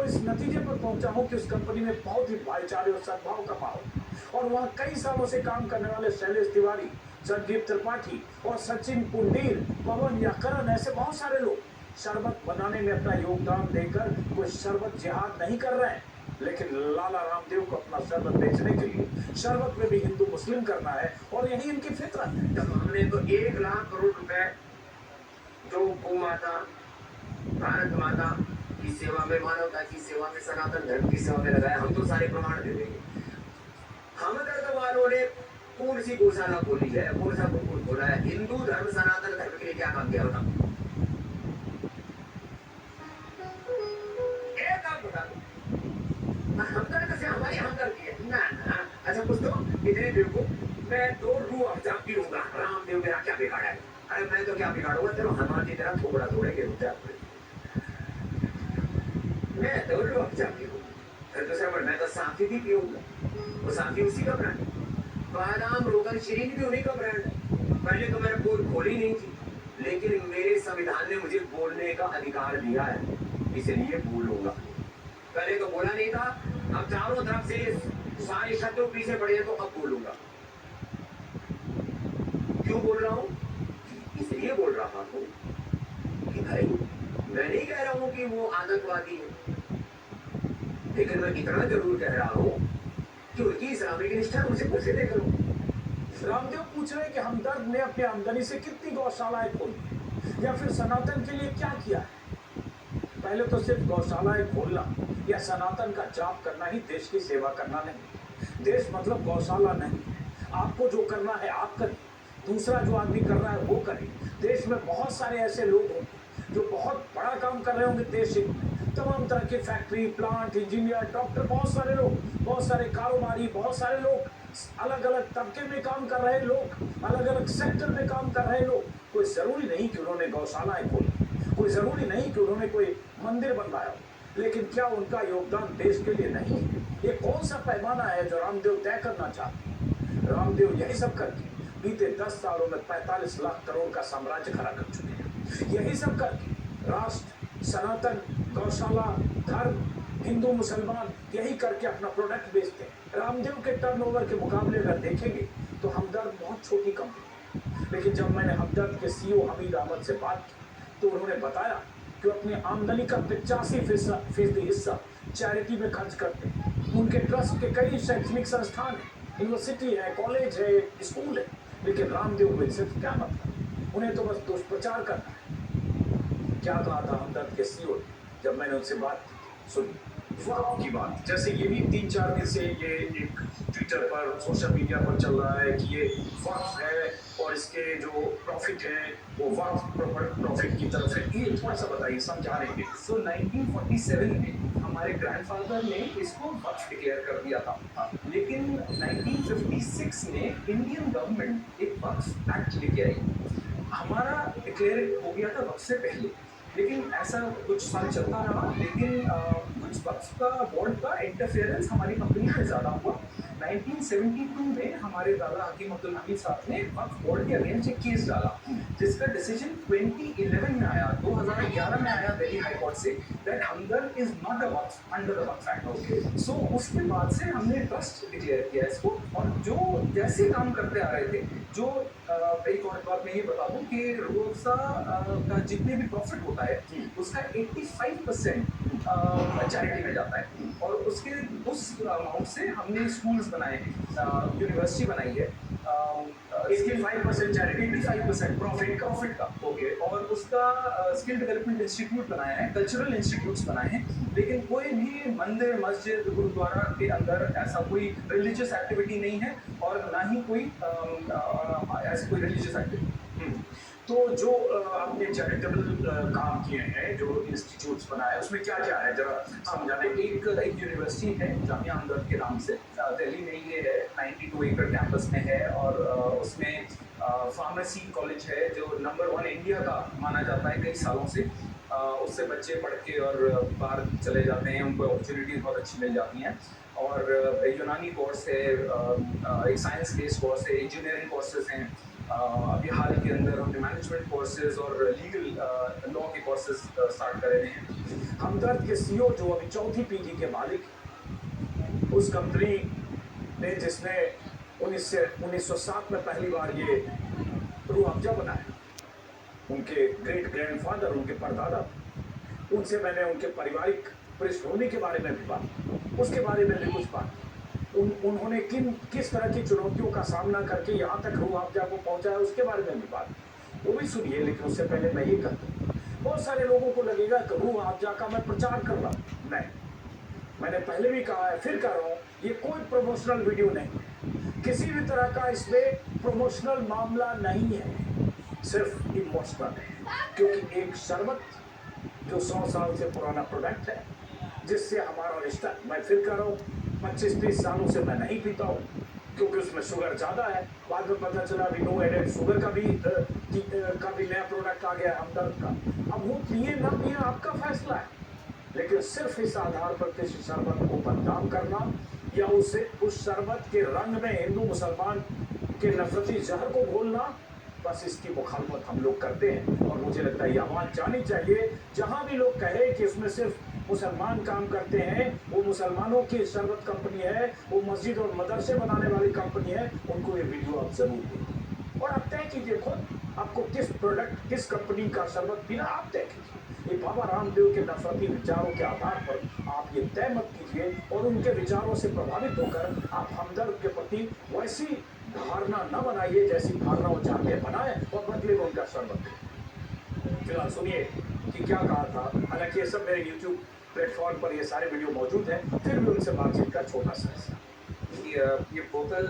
इस नतीजे पर पहुंचा हूं कि उस कंपनी में बहुत ही भाईचारे और सद्भाव का माहौल, और वहां कई सालों से काम करने वाले शैलेश तिवारी, संदीप त्रिपाठी और सचिन पुंडीर, पवन या करण, ऐसे बहुत सारे लोग शरबत बनाने में अपना योगदान देकर कोई शरबत जिहाद नहीं कर रहे हैं, लेकिन लाला रामदेव को अपना शरबत बेचने के लिए शरबत में भी हिंदू मुस्लिम करना है, और यही इनकी फितरत है। जब हमने तो 1 लाख करोड़ रुपए जो गौ माता, भारत माता की सेवा में, मानवता की सेवा में, सनातन धर्म की सेवा में लगाया, हम तो सारे प्रमाण दे देंगे। हमदर्द वालों ने कौन सी गौशाला खोली है, कौन सा कुकुर खोला है? हिंदू धर्म, सनातन धर्म के लिए क्या काम किया होता? एक आप बता दो, हमदर्द से हमारी हमदर्दी है ना? ना अच्छा कुछ तो इतने देखो, मैं तो रूह अफ़ज़ा पीऊंगा, रामदेव मेरा क्या बिगाड़ा है? अरे मैं तो क्या बिगाड़ूंगा, तेरा हनुमान की तरह थोड़ा तोड़ेंगे रुपया। मैं तो रूह अफ़ज़ा पीऊंगा, फिर तो सर मैं तो साफी भी पीऊंगा, वो साफी उसी का ब्रांड है। बादाम रोगन शरीर भी उन्हीं का ब्रांड है। पहले तो मैंने पोल खोली नहीं थी, लेकिन मेरे संविधान ने मुझे बोलने का अधिकार दिया है, इसलिए बोलूंगा। पहले तो बोला नहीं था, अब चारों तरफ से सारे शत्रु पीछे पड़े हैं, तो अब बोलूंगा। क्यों बोल रहा हूँ? इसलिए बोल रहा हूँ कि भाई मैं नहीं कह रहा हूँ कि वो आतंकवादी है, लेकिन मैं इतना जरूर कह रहा हूँ कि उनकी इस्लामिक निष्ठा मुझे कैसे देख लो। रामदेव पूछ रहे हैं कि हमदर्द ने अपनी आमदनी से कितनी गौशालाएं खोली, या फिर सनातन के लिए क्या किया है। पहले तो सिर्फ गौशालाएं खोलना या सनातन का जाप करना ही देश की सेवा करना नहीं। देश मतलब गौशाला नहीं। आपको जो करना है आप करिए, दूसरा जो आदमी कर रहा है वो करे। देश में बहुत सारे ऐसे लोग होंगे जो बहुत बड़ा काम कर रहे होंगे देश हित में, तमाम तरह के फैक्ट्री, प्लांट, इंजीनियर, डॉक्टर, बहुत सारे लोग, बहुत सारे कारोबारी, बहुत सारे लोग, अलग अलग तबके में काम कर रहे लोग, अलग अलग सेक्टर में काम कर रहे लोग। कोई जरूरी नहीं कि उन्होंने गौशालाएं खोली, कोई जरूरी नहीं कि उन्होंने कोई मंदिर बनवाया, लेकिन क्या उनका योगदान देश के लिए नहीं है? ये कौन सा पैमाना है जो रामदेव तय करना चाहते हैं? रामदेव यही सब करके बीते 10 सालों में 45 लाख करोड़ का साम्राज्य खड़ा कर चुके हैं। यही सब करके राष्ट्र, सनातन, गौशाला, धर्म, हिंदू मुसलमान, यही करके अपना प्रोडक्ट बेचते हैं। रामदेव के टर्नओवर के मुकाबले अगर देखेंगे तो हमदर्द बहुत छोटी कंपनी है, लेकिन जब मैंने हमदर्द के सीईओ हमीद अहमद से बात की तो उन्होंने बताया कि अपनी आमदनी का 85% हिस्सा चैरिटी में खर्च करते हैं। उनके ट्रस्ट के कई शैक्षणिक संस्थान हैं, यूनिवर्सिटी है, कॉलेज है, स्कूल है, लेकिन रामदेव को सिर्फ क्या मतलब, उन्हें तो बस दुष्प्रचार करना है। क्या कहा था हमदर्द के सीईओ जब मैंने उनसे बात की? सुनिए। वक्त की बात, जैसे ये भी 3-4 दिन से ये एक ट्विटर पर, सोशल मीडिया पर चल रहा है कि ये वक्फ है और इसके जो प्रॉफिट है वो वक्फ प्रॉफिट की तरफ है। ये थोड़ा सा बताइए, समझा रहे हैं। सो 1947 में हमारे ग्रैंडफादर ने इसको वक्फ डिक्लेयर कर दिया था, लेकिन 1956 में इंडियन गवर्नमेंट एक वक्फ एक्ट लेके आई। हमारा डिक्लेयर हो गया था वक्फ से पहले, लेकिन ऐसा कुछ साल चलता रहा, लेकिन कुछ वक्फ का बोर्ड का इंटरफेरेंस हमारी कंपनी में ज़्यादा हुआ। 1972 में हमारे दादा हकीम अब्दुल हमीद साहब ने वक्फ बोर्ड के अगेंस्ट एक केस डाला, जिसका डिसीजन 2011 में आया, 2011 में आया दिल्ली हाई कोर्ट से, that Hamdard is not a Waqf under the Waqf act. Okay, so उसके बाद से हमने ट्रस्ट डिक्लेयर किया इसको, और जो जैसे काम करते आ रहे थे, जो एक और बात मैं ये बता दूं कि रूह अफ़ज़ा का जितने भी प्रॉफिट होता है उसका 85% चैरिटी में जाता है, और उसके उस अमाउंट से हमने स्कूल्स बनाए हैं, यूनिवर्सिटी बनाई है। इसकी 5% चैरिटी, 5% प्रॉफिट का। ओके, और उसका स्किल डेवलपमेंट इंस्टीट्यूट बनाया है, कल्चरल इंस्टीट्यूट्स बनाए हैं, लेकिन कोई भी मंदिर, मस्जिद, गुरुद्वारा के अंदर ऐसा कोई रिलीजियस एक्टिविटी नहीं है, और ना ही कोई ऐसी कोई रिलीजियस एक्टिविटी। तो जो आपने चैरिटेबल काम किए हैं, जो इंस्टीट्यूट्स बनाए, उसमें क्या क्या है जरा समझाने। एक यूनिवर्सिटी है जामिया हमदर्द के नाम से, दिल्ली में ये है, 92 एकड़ कैंपस में है, और उसमें फार्मेसी कॉलेज है जो नंबर 1 इंडिया का माना जाता है कई सालों से। उससे बच्चे पढ़ के और बाहर चले जाते हैं, उनको अपॉर्चुनिटीज़ बहुत अच्छी मिल जाती हैं। और यूनानी कोर्स है, एक साइंस बेस्ड कोर्स है, इंजीनियरिंग कोर्सेज हैं, अभी हाल के अंदर हमने मैनेजमेंट कोर्सेज और लीगल लॉ के कोर्सेज स्टार्ट करे हैं। हमदर्द के सीईओ जो अभी चौथी पीढ़ी के मालिक हैं, उस कंपनी ने जिसने 1907 में पहली बार ये रूह अफ़ज़ा बनाया, उनके ग्रेट ग्रैंडफादर, उनके परदादा, उनसे मैंने उनके पारिवारिक पृष्ठभूमि के बारे में भी बात, उसके बारे में भी कुछ बात, उन्होंने किस तरह की चुनौतियों का सामना करके यहाँ तक रूह अफ़ज़ा को पहुँचाया, उसके बारे में भी बात, वो भी सुनिए। लेकिन उससे पहले मैं ये कहता हूँ, बहुत सारे लोगों को लगेगा कि रूह अफ़ज़ा का मैं प्रचार कर रहा हूँ। नहीं, मैंने पहले भी कहा है, फिर कह रहा हूँ, ये कोई प्रमोशनल वीडियो नहीं, किसी भी तरह का इसमें प्रमोशनल मामला नहीं है, सिर्फ इमोशनल है। क्योंकि एक शरबत जो 100 साल से पुराना प्रोडक्ट है, जिससे हमारा रिश्ता, मैं फिर कह रहा हूँ, 25-30 सालों से मैं नहीं पीता हूँ, क्योंकि उसमें शुगर ज़्यादा है। बाद में पता चला भी नो एडेड शुगर का भी नया प्रोडक्ट आ गया है हमदर्द का। अब वो पिए ना पिए आपका फैसला है, लेकिन सिर्फ इस आधार पर किसी शरबत को बदनाम करना या उसे उस शरबत के रंग में हिंदू मुसलमान के नफरती जहर को घोलना, बस इसकी मुखालफत हम लोग करते हैं। और मुझे लगता है ये आवाज़ जानी चाहिए, जहाँ भी लोग कहे कि इसमें सिर्फ मुसलमान काम करते हैं, वो मुसलमानों की शरबत कंपनी है, वो मस्जिद और मदरसे बनाने वाली कंपनी है, उनको ये वीडियो आप जरूर देखें और आप तय कीजिए खुद आपको किस प्रोडक्ट, किस कंपनी का शरबत पीना, आप तय कीजिए। ये बाबा रामदेव के नफरती विचारों के आधार पर आप ये तय मत कीजिए और उनके विचारों से प्रभावित होकर आप हमदर्द के प्रति वैसी धारणा न बनाइए जैसी धारणा वो चाहते हैं बनाए और बदले में उनका शरबत दें। फिलहाल सुनिए कि क्या कहा था। हालांकि ये सब मेरे यूट्यूब प्लेटफॉर्म पर ये सारे वीडियो मौजूद हैं, फिर भी उनसे बातचीत का छोटा सा हिस्सा। ये बोतल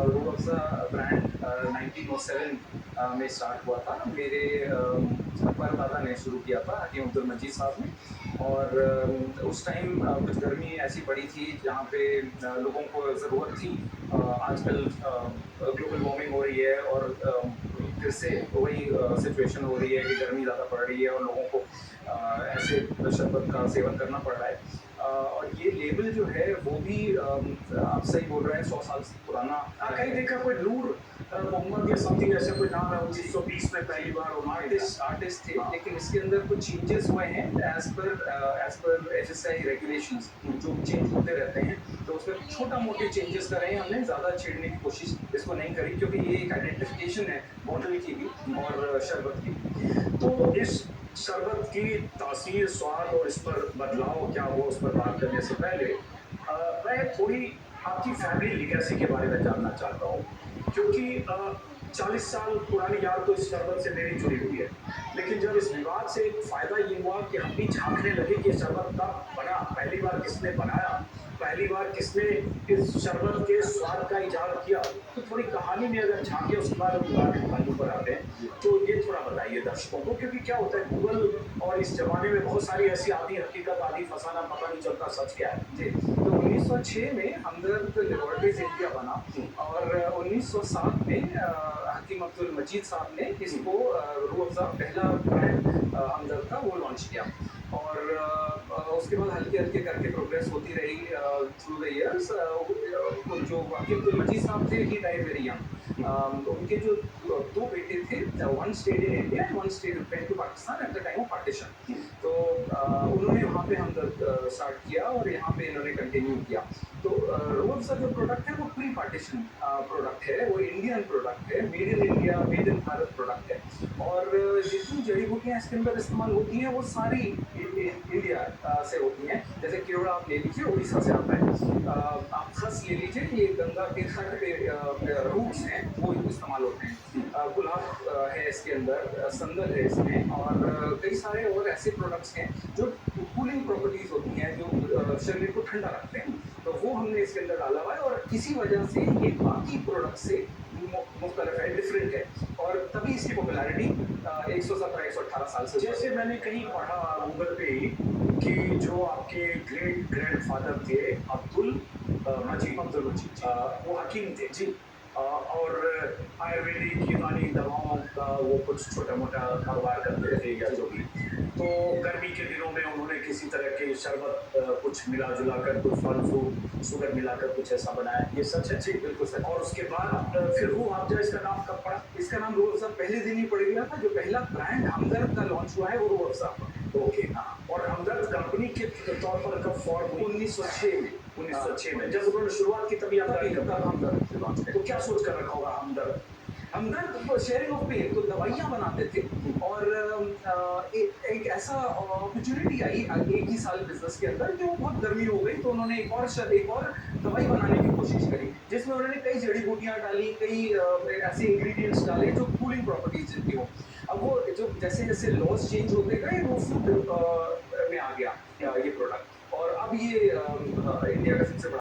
रूह अफ़ज़ा ब्रांड 1907 में स्टार्ट हुआ था। मेरे परदादा ने शुरू किया था, हकीम अब्दुल मजीद साहब ने। और उस टाइम कुछ गर्मी ऐसी पड़ी थी जहाँ पे लोगों को ज़रूरत थी। आजकल ग्लोबल वार्मिंग हो रही है और फिर से वही सिचुएशन हो रही है कि गर्मी ज़्यादा पड़ रही है और लोगों को ऐसे शरबत का सेवन करना पड़ रहा है। और ये लेबल जो है वो भी आप सही बोल रहे हैं, 100 साल से पुराना। कहीं देखा कोई नूर मोहम्मद या समथिंग ऐसा कोई नाम है, 1920 में पहली बार आर्टिस्ट थे, लेकिन इसके अंदर कुछ चेंजेस हुए हैं एज पर एफएसआई रेगुलेशंस जो चेंज होते रहते हैं। तो उसमें छोटा मोटे चेंजेस करे हैं हमने, ज़्यादा छेड़ने की कोशिश इसको नहीं करी, क्योंकि ये एक आइडेंटिफिकेशन है बोतल की भी और शरबत की। तो इस शरबत की तासीर, स्वाद और इस पर बदलाव क्या हुआ, उस पर बात करने से पहले मैं थोड़ी आपकी फैमिली लीगेसी के बारे में जानना चाहता हूँ, क्योंकि 40 साल पुरानी याद तो इस शरबत से मेरी जुड़ी हुई है। लेकिन जब इस विवाद से एक फायदा ये हुआ कि हम भी झांकने लगे कि शरबत कब बना, पहली बार किसने बनाया, पहली बार किसने इस शरबत के स्वाद का इजाद किया, तो थोड़ी कहानी में अगर झांके उसके बाद हम बात पहलू पर आते हैं, तो ये थोड़ा बताइए दर्शकों को। क्योंकि क्या होता है, गूगल और इस जमाने में बहुत सारी ऐसी आधी हकीकत, आधी फसाना, पता नहीं चलता सच क्या है। जी, तो 1906 में हमदर्द लेबोरेटरीज इंडिया बना और 1907 में हकीम अब्दुल मजीद साहब ने इसको रूह अफ़ज़ा पहला ब्रांड हमदर्द का वो लॉन्च किया। और उसके बाद हल्के हल्के करके प्रोग्रेस होती रही थ्रू द ईयर्स। जो हकीम अब्दुल मजीद साहब थे, ही डाइड वेरी यंग। उनके जो दो बेटे थे, one stayed in India and one stayed went to Pakistan at the time of partition. तो उन्होंने वहाँ पे हमदर्द स्टार्ट किया और यहाँ पे इन्होंने कंटिन्यू किया। तो रूह अफ़ज़ा जो प्रोडक्ट है वो प्री पार्टीशन प्रोडक्ट है, वो इंडियन प्रोडक्ट है, made in India, made in Bharat product है। और जितनी जड़ी बूटियाँ इसके अंदर इस्तेमाल होती हैं वो सारी इंडिया से होती हैं। जैसे केवड़ा आप ले लीजिए, उड़ीसा से आता है। आप खस ले लीजिए, ये गंगा के तट पे रूट्स हैं वो इस्तेमाल होते हैं। गुलाब है इसके अंदर, संदल है इसमें, और कई सारे और ऐसे प्रोडक्ट्स हैं जो कूलिंग प्रॉपर्टीज होती हैं, जो शरीर को ठंडा रखते हैं, तो वो हमने इसके अंदर डाला हुआ है। और इसी वजह से ये बाकी प्रोडक्ट से मुख्तलिफ है, डिफरेंट है, और तभी इसकी पॉपुलैरिटी 117-118 साल से। जैसे मैंने कहीं पढ़ा गूगल पे ही कि जो आपके ग्रेट ग्रैंडफादर थे अब्दुल मजीद, वो हकीम थे जी, और आयुर्वेदिक यूनानी दवाओं का वो कुछ छोटा मोटा कारोबार करते थे या जो भी। तो गर्मी के दिनों में उन्होंने किसी तरह के शरबत कुछ मिला जुला कर कुछ फल फ्रूट शुगर मिलाकर कुछ ऐसा बनाया, ये सच है? जी बिल्कुल सर। और उसके बाद फिर रूह अफ़ज़ा इसका नाम कब पड़ा? इसका नाम रूह अफ़ज़ा पहले दिन ही पड़ गया था। जो पहला ब्रांड हमदर्द का लॉन्च हुआ है वो रूह अफ़ज़ा का। ओके, हाँ। और हमदर्द कंपनी के तौर पर कब फॉर्म हुई? 1906 में। 1906 में जब उन्होंने शुरुआत की तभी हमदर्द तब हमदर्द से लॉन्च तो क्या सोच कर रखा होगा हमदर्द? हमदर्द शेयरिंग ऑफ पेन, तो दवाइयाँ बनाते थे और एक ऐसा अपॉर्चुनिटी आई एक ही साल बिजनेस के अंदर कि वो बहुत गर्मी हो गई, तो उन्होंने एक और दवाई बनाने की कोशिश करी जिसमें उन्होंने कई जड़ी बूटियाँ डाली, कई ऐसे इंग्रेडिएंट्स डाले जो कूलिंग प्रॉपर्टीज जिनकी हो। अब वो जो जैसे जैसे लॉज चेंज होते गए वो फूड में आ गया ये प्रोडक्ट, और अब ये इंडिया का सबसे बड़ा